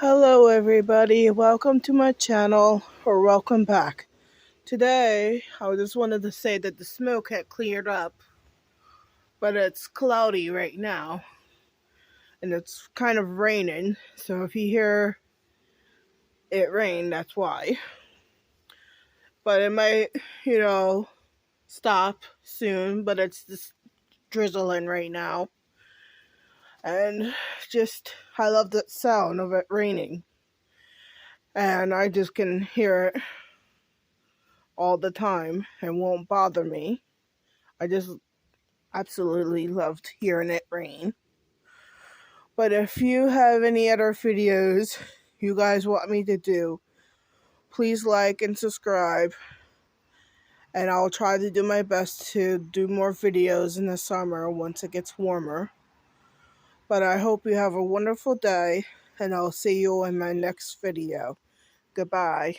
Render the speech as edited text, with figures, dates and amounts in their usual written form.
Hello everybody, welcome to my channel, or welcome back. Today, I just wanted to say that the smoke had cleared up, but it's cloudy right now, and it's kind of raining, so if you hear it rain, that's why. But it might, stop soon, but it's just drizzling right now. And I love the sound of it raining. And I just can hear it all the time and won't bother me. I just absolutely loved hearing it rain. But if you have any other videos you guys want me to do, please like and subscribe. And I'll try to do my best to do more videos in the summer once it gets warmer. But I hope you have a wonderful day, and I'll see you in my next video. Goodbye.